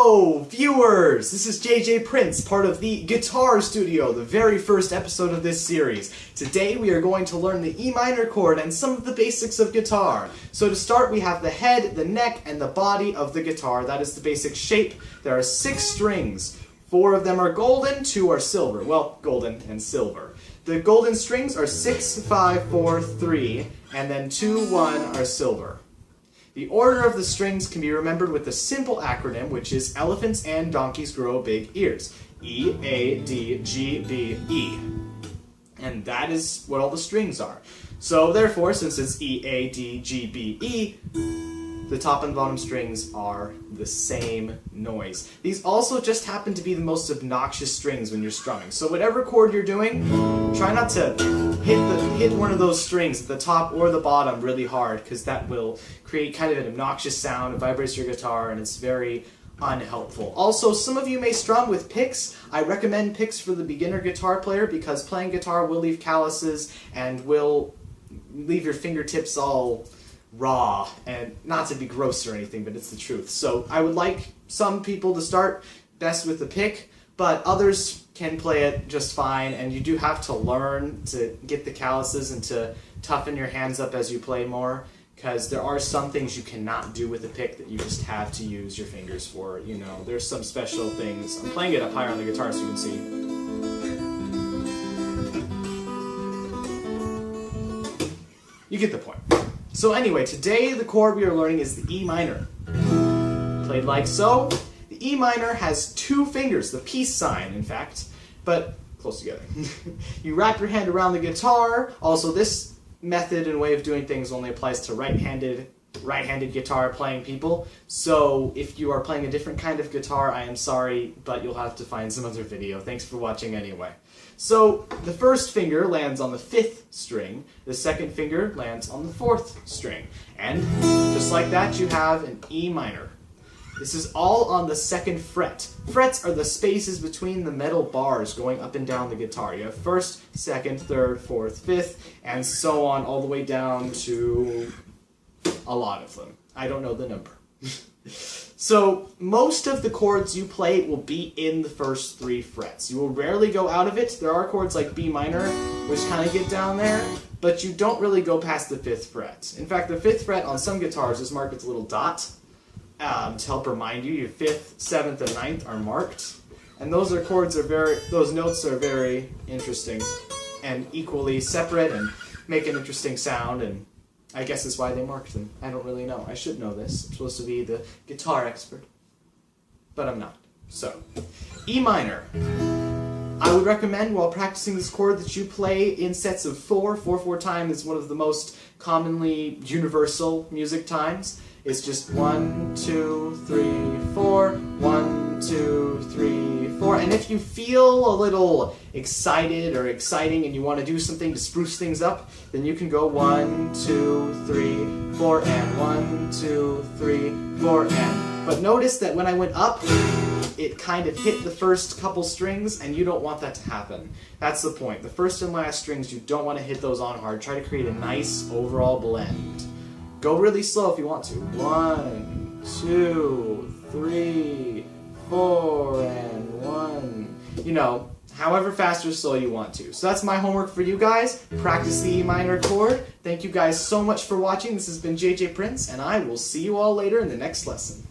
Hello, viewers! This is JJ Prince, part of the Guitar Studio, the very first episode of this series. Today we are going to learn the E minor chord and some of the basics of guitar. So to start, we have the head, the neck, and the body of the guitar. That is the basic shape. There are 6 strings. 4 of them are golden, 2 are silver. Well, golden and silver. The golden strings are 6, 5, 4, 3, and then 2, 1 are silver. The order of the strings can be remembered with the simple acronym, which is Elephants and Donkeys Grow Big Ears. E, A, D, G, B, E. And that is what all the strings are. So therefore, since it's E, A, D, G, B, E, the top and bottom strings are the same noise. These also just happen to be the most obnoxious strings when you're strumming. So whatever chord you're doing, try not to hit one of those strings at the top or the bottom really hard, because that will create kind of an obnoxious sound, it vibrates your guitar, and it's very unhelpful. Also, some of you may strum with picks. I recommend picks for the beginner guitar player because playing guitar will leave calluses and will leave your fingertips all raw, and not to be gross or anything, but it's the truth. So I would like some people to start best with the pick, but others can play it just fine, and you do have to learn to get the calluses and to toughen your hands up as you play more, because there are some things you cannot do with a pick that you just have to use your fingers for. You know, there's some special things. I'm playing it up higher on the guitar so you can see. You get the point. So anyway, today the chord we are learning is the E minor. Played like so. The E minor has 2 fingers, the peace sign in fact, but close together. You wrap your hand around the guitar. Also, this method and way of doing things only applies to right-handed guitar playing people. So if you are playing a different kind of guitar, I am sorry, but you'll have to find some other video. Thanks for watching anyway. So the first finger lands on the 5th string, the second finger lands on the 4th string, and just like that you have an E minor. This is all on the 2nd fret. Frets are the spaces between the metal bars going up and down the guitar. You have 1st, 2nd, 3rd, 4th, 5th, and so on all the way down to a lot of them. I don't know the number. So most of the chords you play will be in the first 3 frets. You will rarely go out of it. There are chords like B minor, which kind of get down there, but you don't really go past the 5th fret. In fact, the 5th fret on some guitars is marked with a little dot to help remind you. Your 5th, 7th, and 9th are marked, and those notes are very interesting and equally separate and make an interesting sound, and I guess that's why they marked them. I don't really know. I should know this. I'm supposed to be the guitar expert, but I'm not. So, E minor. I would recommend while practicing this chord that you play in sets of 4. 4/4 time is one of the most commonly universal music times. It's just 1, 2, 3, 4, 1, 2, 3, 4. And if you feel a little excited or exciting and you want to do something to spruce things up, then you can go 1, 2, 3, 4, and 1, 2, 3, 4, and. But notice that when I went up, it kind of hit the first couple strings, and you don't want that to happen. That's the point. The first and last strings, you don't want to hit those on hard. Try to create a nice overall blend. Go really slow if you want to. 1, 2, 3, 4, and 1. You know, however fast or slow you want to. So that's my homework for you guys. Practice the E minor chord. Thank you guys so much for watching. This has been JJ Prince, and I will see you all later in the next lesson.